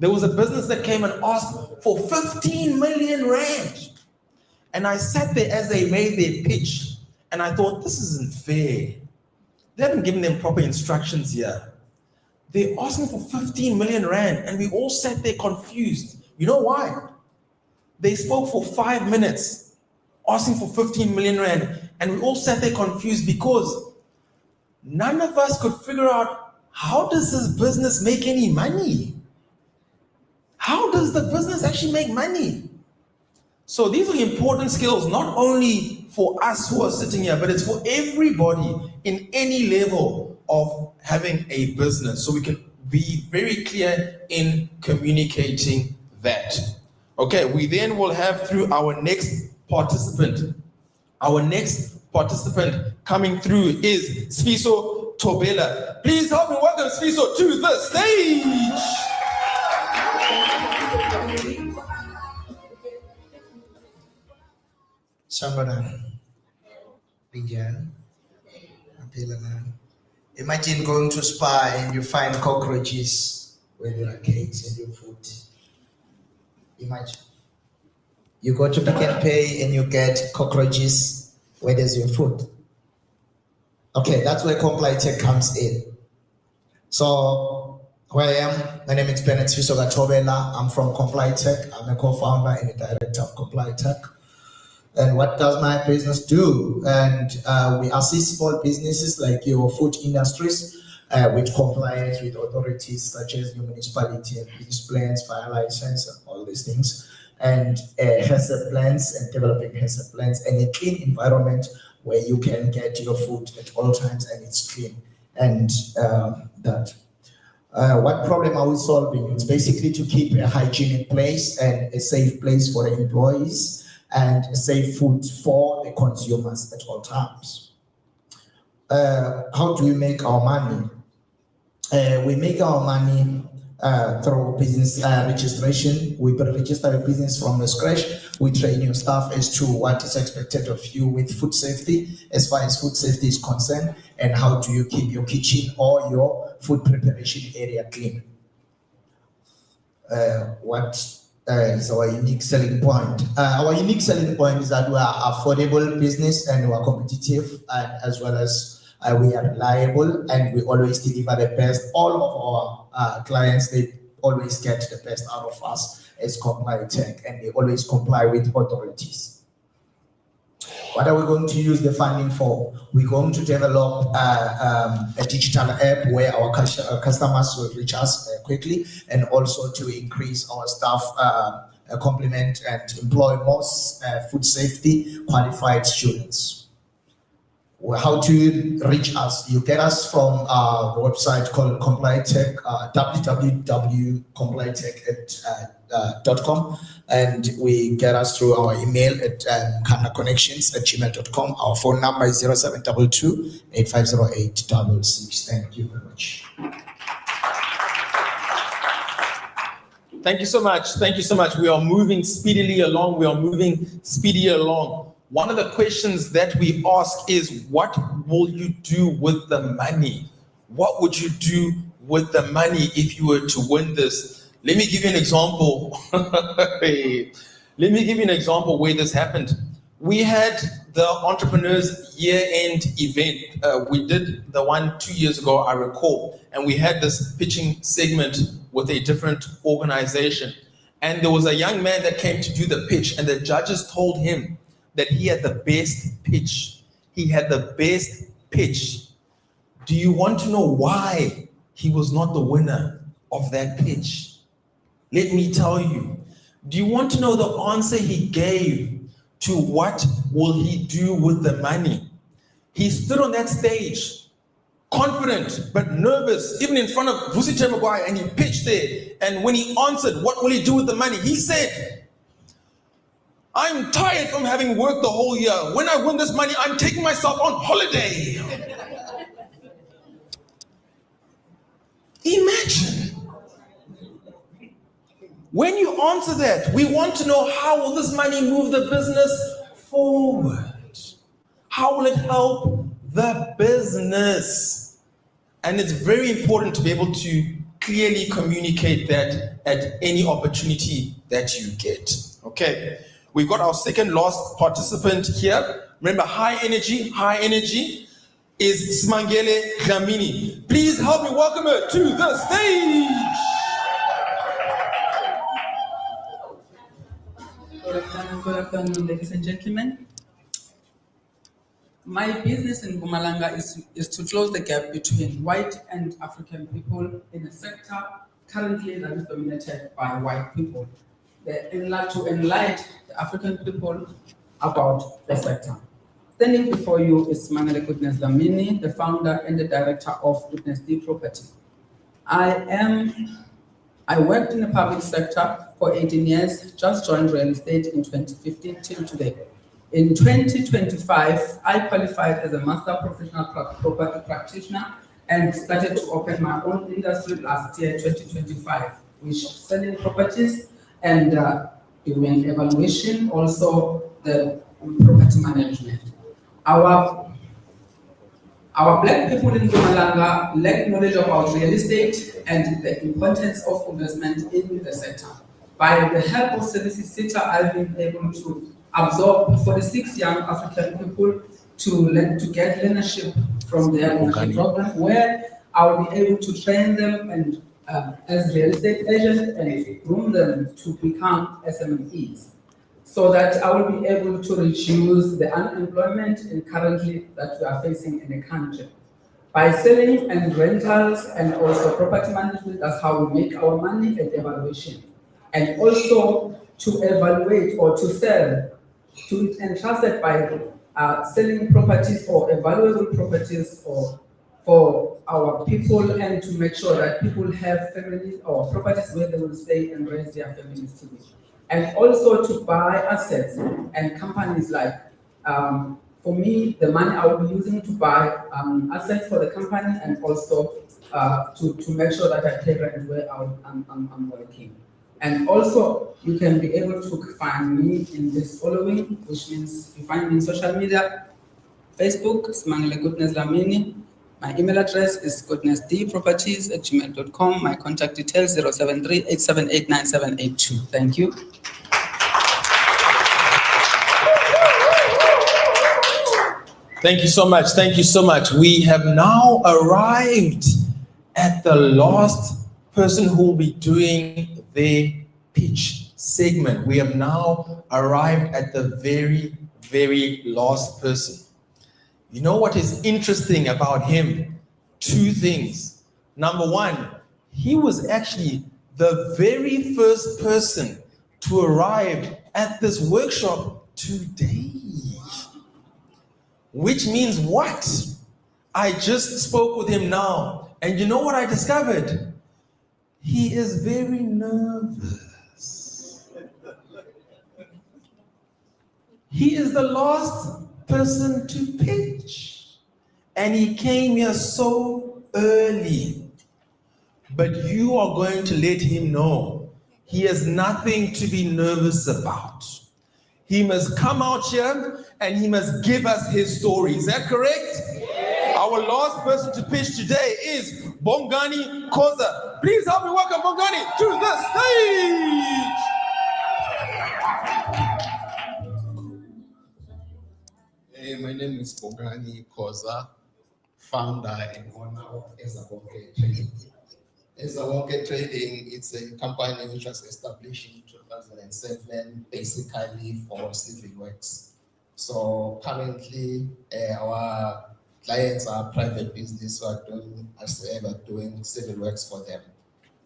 There was a business that came and asked for 15 million rand. And I sat there as they made their pitch, and I thought, this isn't fair. They haven't given them proper instructions here. They're asking for 15 million rand, and we all sat there confused. You know why? They spoke for 5 minutes, asking for 15 million rand, and we all sat there confused because none of us could figure out, how does this business make any money? How does the business actually make money? So these are important skills, not only for us who are sitting here, but it's for everybody in any level of having a business. So we can be very clear in communicating that. Okay, we then will have through our next participant. Our next participant coming through is Sfiso Tobela. Please help me welcome Sfiso to the stage. Shambaran, Bijan, Apilanan. Imagine going to Spa and you find cockroaches where there are cakes in your food. Imagine. You go to Pick and Pay and you get cockroaches where there's your food. Okay, that's where Complytech comes in. So, where I am, my name is Bennett Sfiso-Gatobela. I'm from Complytech. I'm a co-founder and a director of Complytech. And what does my business do? And we assist small businesses like your food industries with compliance with authorities such as your municipality and business plans, fire license, and all these things. And HACCP plans and developing HACCP plans and a clean environment where you can get your food at all times and it's clean. And what problem are we solving? It's basically to keep a hygienic place and a safe place for the employees and safe food for the consumers at all times. How do we make our money? We make our money through business registration. We register a business from scratch. We train your staff as to what is expected of you with food safety, as far as food safety is concerned, and how do you keep your kitchen or your food preparation area clean. What is our unique selling point? Our unique selling point is that we are affordable business and we are competitive, and as well as we are reliable and we always deliver the best. All of our clients, they always get the best out of us as Comply Tech, and they always comply with authorities. What are we going to use the funding for? We're going to develop a digital app where our customers will reach us quickly, and also to increase our staff complement and employ more food safety qualified students. How to reach us? You get us from our website called ComplyTech, www.complytech.com, and we get us through our email at kanaconnections@gmail.com. Our phone number is 0722-850866. Thank you very much. Thank you so much. Thank you so much. We are moving speedily along. One of the questions that we ask is, what will you do with the money? What would you do with the money if you were to win this? Let me give you an example. Let me give you an example where this happened. We had the Entrepreneurs Year-End event. We did the one 2 years ago, I recall, and we had this pitching segment with a different organization. And there was a young man that came to do the pitch, and the judges told him that he had the best pitch. He had the best pitch. Do you want to know why he was not the winner of that pitch? Let me tell you. Do you want to know the answer he gave to what will he do with the money? He stood on that stage, confident but nervous, even in front of Vusi Maguire, and he pitched there. And when he answered, what will he do with the money? He said, I'm tired from having worked the whole year. When I win this money, I'm taking myself on holiday. Imagine. When you answer that, we want to know, how will this money move the business forward? How will it help the business? And it's very important to be able to clearly communicate that at any opportunity that you get. Okay. We've got our second last participant here. Remember, high energy is Smangele Dlamini. Please help me welcome her to the stage. Good afternoon, ladies and gentlemen. My business in Mpumalanga is to close the gap between white and African people in a sector currently that is dominated by white people. To enlighten the African people about the sector. Standing before you is Mangele Goodness Dlamini, the founder and the director of Goodness D Property. I worked in the public sector for 18 years, just joined real estate in 2015 till today. In 2025, I qualified as a master professional property practitioner and started to open my own industry last year, 2025, which selling properties and doing evaluation, also the property management. Our black people in Mpumalanga lack knowledge about real estate and the importance of investment in the sector. By the help of Services Sector, I've been able to absorb 46 young African people to get leadership from their program, where I'll be able to train them and as real estate agents and groom them to become SMEs, so that I will be able to reduce the unemployment currently that we are facing in the country. By selling and rentals and also property management, that's how we make our money and evaluation. And also to evaluate or to sell, to entrusted by selling properties or evaluable properties for our people, and to make sure that people have families or properties where they will stay and raise their families to be. And also to buy assets and companies like, for me, the money I will be using to buy assets for the company, and also to make sure that I pay rent where I'm working. And also, you can be able to find me in this following, which means you find me in social media, Facebook, Smangele Goodness Dlamini. My email address is goodnessdproperties@gmail.com. My contact details 073-878-9782. Thank you. Thank you so much. Thank you so much. We have now arrived at the last person who will be doing their pitch segment. We have now arrived at the very, very last person. You know what is interesting about him? Two things. Number one, he was actually the very first person to arrive at this workshop today. Which means what? I just spoke with him now, and you know what I discovered? He is very nervous. He is the last person to pitch, and he came here so early. But you are going to let him know he has nothing to be nervous about. He must come out here and he must give us his story. Is that correct? Our last person to pitch today is Bongani Koza. Please help me welcome Bongani to the stage. Hey, my name is Bongani Koza, founder and owner of Ezawonke Trading. Ezawonke Trading, it's a company which was established in 2007, basically for civil works. So currently, our clients are private business who are doing, as ever, doing civil works for them.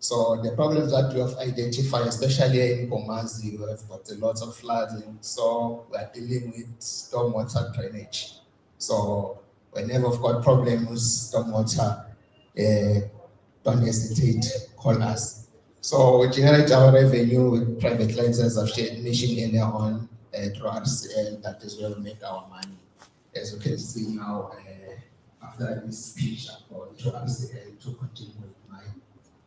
So the problems that we have identified, especially in Komazi, we have got a lot of flooding. So we are dealing with stormwater drainage. So whenever we've got problems with stormwater, don't hesitate, call us. So we generate our revenue with private clients, as I've mentioned earlier on, through RCL, and that is where we make our money. As you can see now, after this speech, I'm going to RCL to continue with my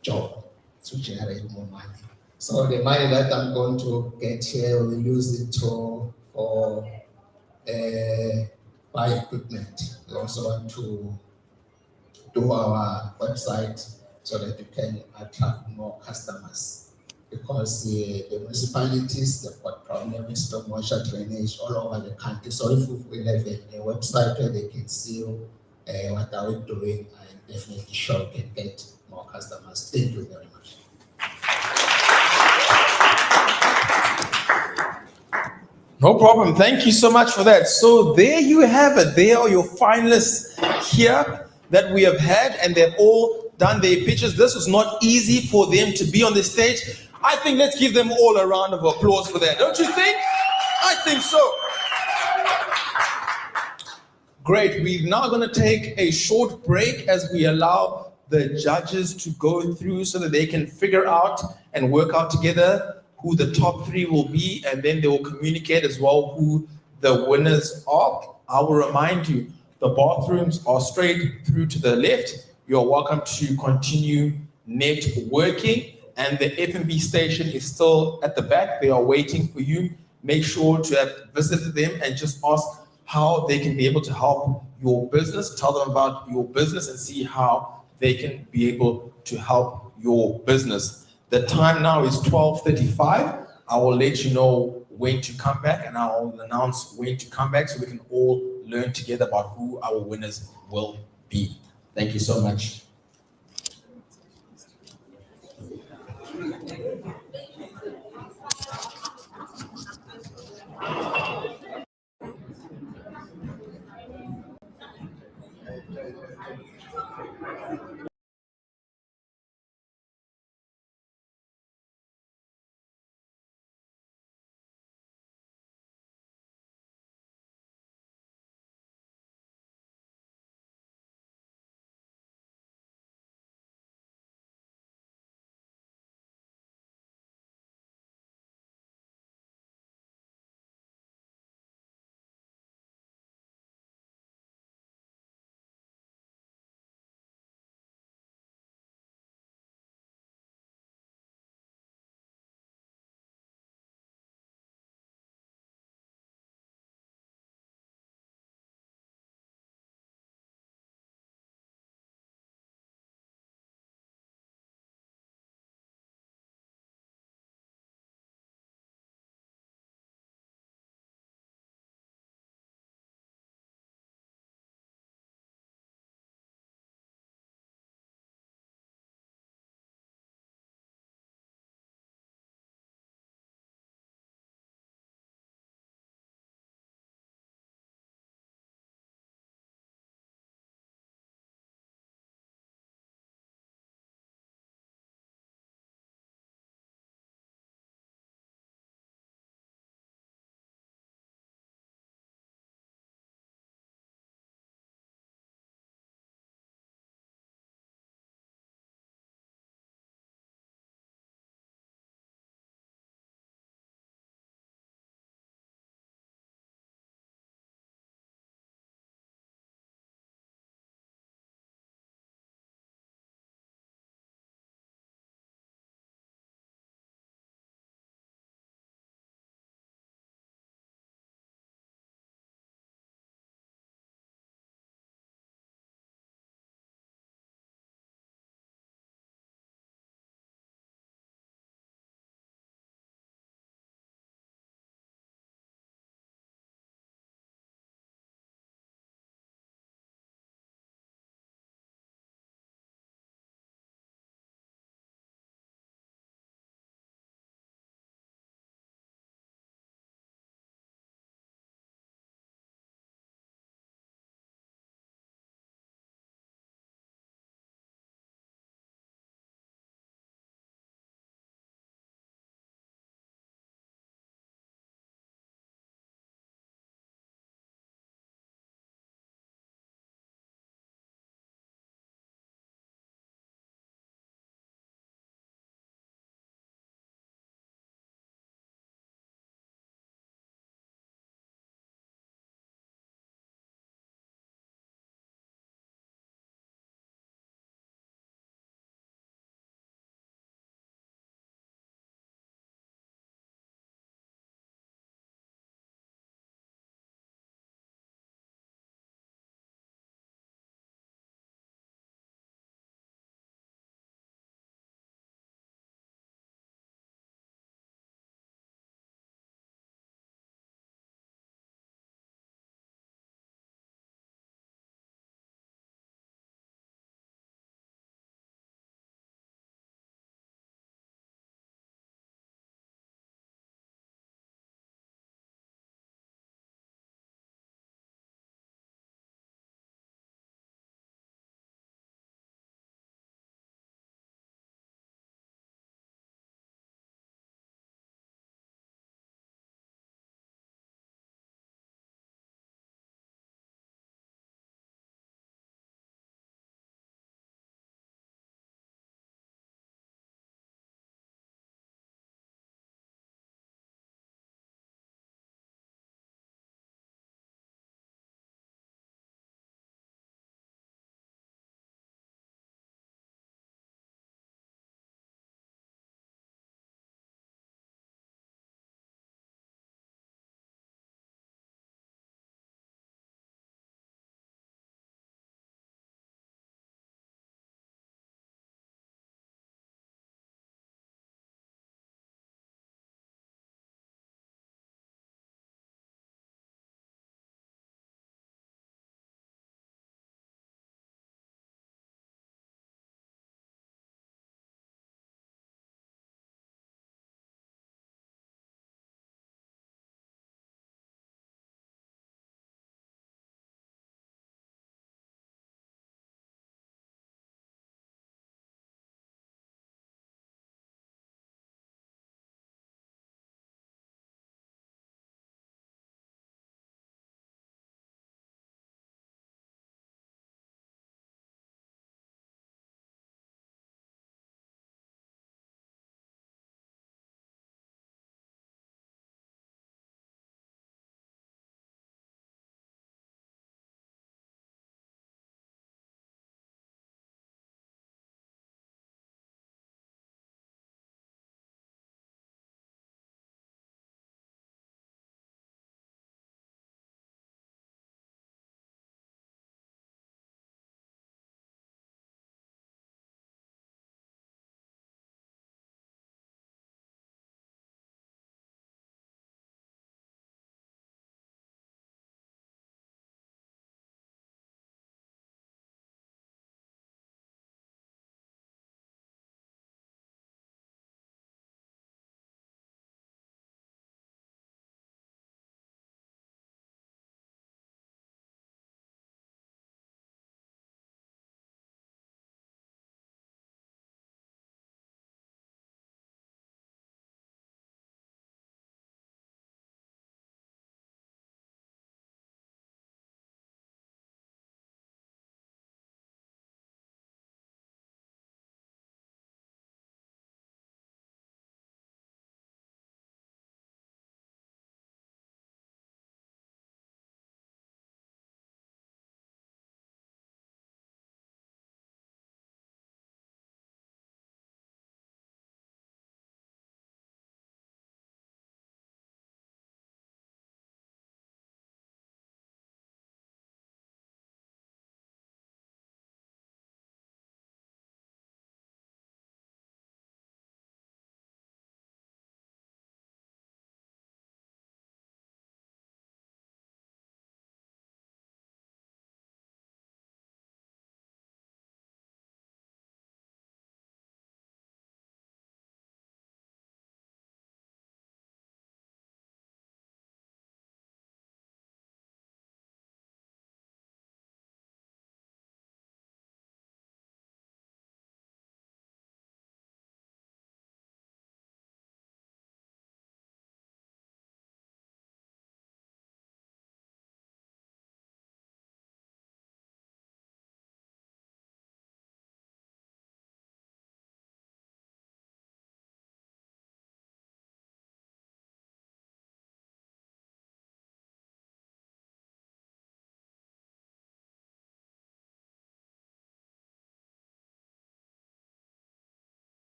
job to generate more money. So the money that I'm going to get here, we'll use it for buy equipment. We also want to do our website so that we can attract more customers. Because the municipalities, they've got problems with stormwater drainage all over the country. So if we have a website where they can see what are we doing, I'm definitely sure we can get more customers. Thank you very much. No problem. Thank you so much for that. So there you have it. There are your finalists here that we have had, and they've all done their pitches. This was not easy for them to be on the stage. I think let's give them all a round of applause for that. Don't you think? I think so. Great. We're now going to take a short break as we allow the judges to go through so that they can figure out and work out together who the top three will be, and then they will communicate as well who the winners are. I will remind you, the bathrooms are straight through to the left. You're welcome to continue networking, and the F&B station is still at the back. They are waiting for you. Make sure to have visited them and just ask how they can be able to help your business. Tell them about your business and see how they can be able to help your business. The time now is 12:35. I will let you know when to come back, and I will announce when to come back so we can all learn together about who our winners will be. Thank you so much.